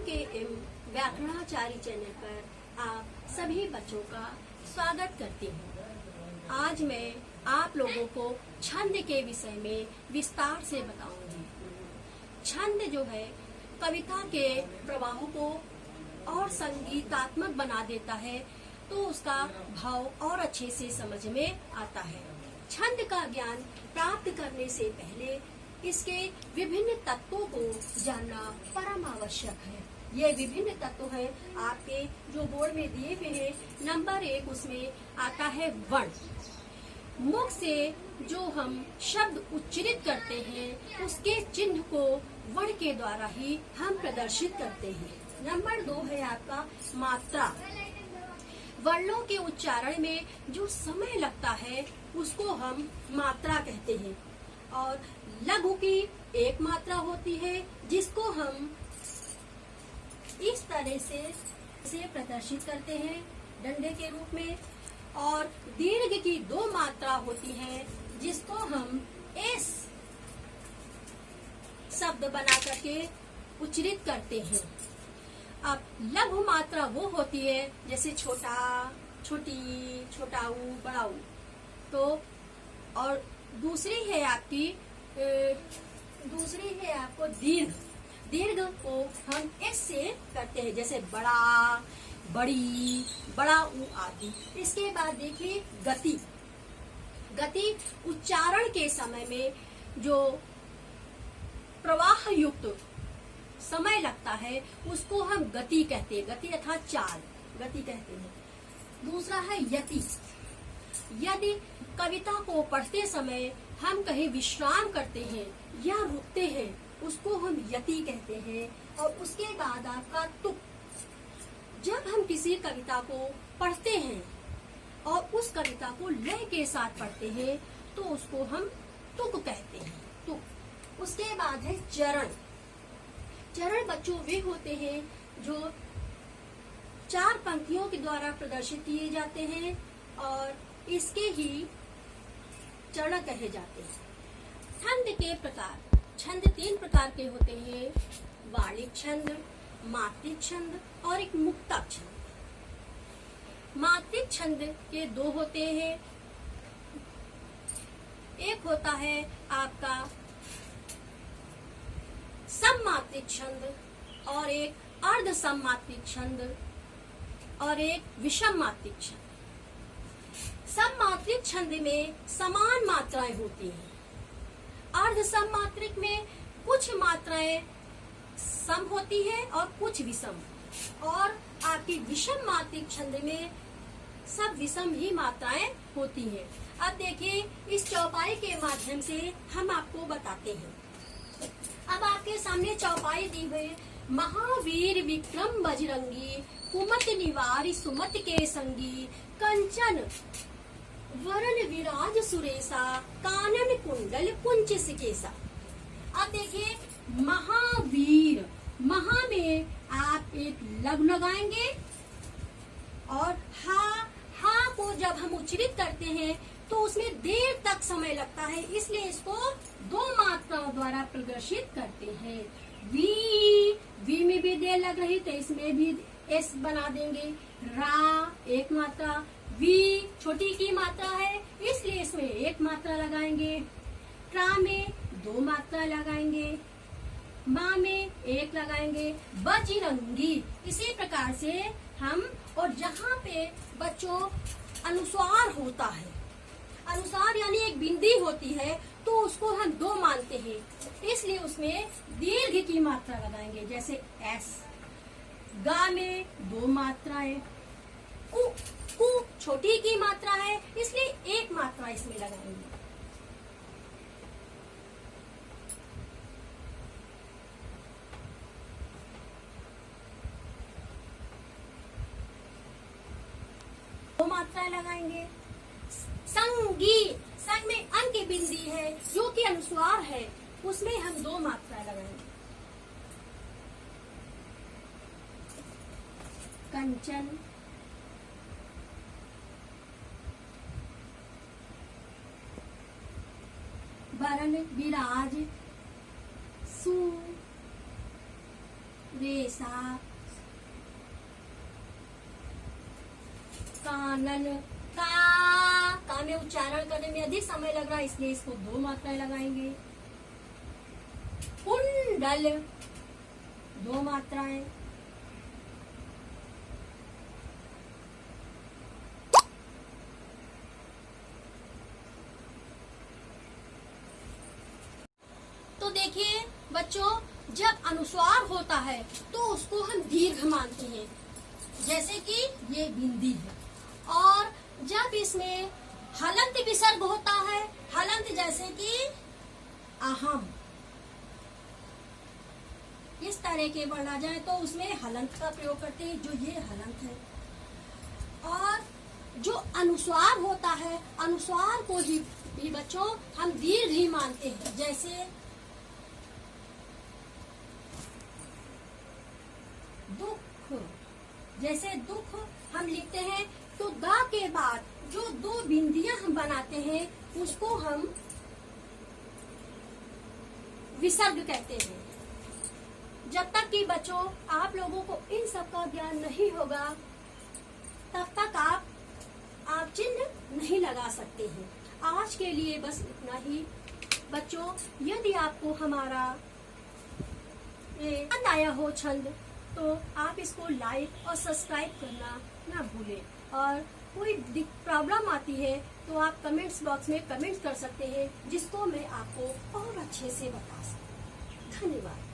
के व्याकरणाचार्य चैनल पर आप सभी बच्चों का स्वागत करती हूँ। आज मैं आप लोगों को छंद के विषय में विस्तार से बताऊंगी। छंद जो है कविता के प्रवाह को और संगीतात्मक बना देता है, तो उसका भाव और अच्छे से समझ में आता है। छंद का ज्ञान प्राप्त करने से पहले इसके विभिन्न तत्वों को जानना परम आवश्यक है। ये विभिन्न तत्व है आपके जो बोर्ड में दिए हुए हैं। नंबर 1 उसमें आता है वर्ण। मुख से जो हम शब्द उच्चारित करते हैं उसके चिन्ह को वर्ण के द्वारा ही हम प्रदर्शित करते हैं। नंबर 2 है आपका मात्रा। वर्णों के उच्चारण में जो समय लगता है उसको हम मात्रा कहते हैं। और लघु की एक मात्रा होती है जिसको हम इस तरह से प्रदर्शित करते हैं डंडे के रूप में। और दीर्घ की 2 मात्रा होती है जिसको हम एस शब्द बना करके उच्चारित करते हैं। अब लघु मात्रा वो होती है जैसे छोटा, छोटी, छोटा ऊ, बड़ा ऊ। तो और दूसरी है आपको दीर्घ। दीर्घ को हम एस से करते हैं जैसे बड़ा, बड़ी, बड़ा ऊ आदि। इसके बाद देखिए गति। गति उच्चारण के समय में जो प्रवाह युक्त समय लगता है उसको हम गति कहते हैं। गति अर्थात चाल, गति कहते हैं। दूसरा है यति। यदि कविता को पढ़ते समय हम कहीं विश्राम करते हैं या रुकते हैं उसको हम यति कहते हैं। और उसके बाद आपका तुक। जब हम किसी कविता को पढ़ते हैं और उस कविता को लय के साथ पढ़ते हैं तो उसको हम तुक कहते हैं। तुक। उसके बाद है चरण। चरण बच्चों वे होते हैं जो 4 पंक्तियों के द्वारा प्रदर्शित किए जाते हैं और इसके ही चरण कहे जाते हैं। छंद के प्रकार। छंद 3 प्रकार के होते हैं। वार्णिक छंद, मात्रिक छंद और एक मुक्तक छंद। मात्रिक छंद के 2 होते हैं। एक होता है आपका सममात्रिक छंद और एक अर्ध सममात्रिक छंद और एक विषम मात्रिक छंद। सममात्रिक छंद में समान मात्राएं होती हैं। अर्ध सममात्रिक में कुछ मात्राएं सम होती है और कुछ विषम। और आपकी विषम मात्रिक छंद में सब विषम ही मात्राएं होती हैं। अब देखिए इस चौपाई के माध्यम से हम आपको बताते हैं। अब आपके सामने चौपाई दी हुई। महावीर विक्रम बजरंगी, कुमत निवारी सुमत के संगी, कंचन वरण विराज सुरेशा, कानन कुंडल कुंच सिकेशा। अब देखिए महावीर, महा में आप एक लघु लगाएंगे और हा को जब हम उच्चारित करते हैं तो उसमें देर तक समय लगता है, इसलिए इसको 2 मात्राओं द्वारा प्रदर्शित करते हैं। वी में भी देर लग रही तो इसमें भी एस बना देंगे। रा 1 मात्रा, वी छोटी की मात्रा है इसलिए इसमें 1 मात्रा लगाएंगे। ट्रा में 2 मात्रा लगाएंगे। माँ में 1 लगाएंगे। बजरंगी इसी प्रकार से हम। और जहाँ पे बच्चों अनुस्वार होता है, अनुसार यानी एक बिंदी होती है तो उसको हम 2 मानते हैं, इसलिए उसमें दीर्घ की मात्रा लगाएंगे जैसे एस। गा में 2 मात्राएं। कु छोटी की मात्रा है इसलिए 1 मात्रा इसमें लगाएंगे। दो मात्राएं लगाएंगे। संगी, संग में अन की बिंदी है जो कि अनुस्वार है उसमें हम 2 मात्राएं लगाएंगे। कंचन, वरण विराज, सु, रेशा, कानन, का में उच्चारण करने में अधिक समय लग रहा है, इसलिए इसको 2 मात्राएं लगाएंगे। कुंडल, 2 मात्राएं। तो देखिए बच्चों, जब अनुस्वार होता है तो उसको हम दीर्घ मानते हैं, जैसे कि ये बिंदी है। और जब इसमें हलंत विसर्ग होता है, हलंत जैसे कि अहम, इस तरह के वर्ण आ जाए तो उसमें हलंत का प्रयोग करते हैं, जो ये हलंत है। और जो अनुस्वार होता है, अनुस्वार को ही बच्चों हम दीर्घ ही मानते हैं, जैसे दुख, जैसे दुख हम लिखते हैं तो दा के बाद जो 2 बिंदियां हम बनाते हैं उसको हम विसर्ग कहते हैं। जब तक कि बच्चों आप लोगों को इन सब का ज्ञान नहीं होगा तब तक आप चिन्ह नहीं लगा सकते हैं। आज के लिए बस इतना ही बच्चों। यदि आपको हमारा पसंद आया हो छंद, तो आप इसको लाइक और सब्सक्राइब करना ना भूलें। और कोई प्रॉब्लम आती है तो आप कमेंट्स बॉक्स में कमेंट कर सकते हैं, जिसको मैं आपको और अच्छे से बता सकूं। धन्यवाद।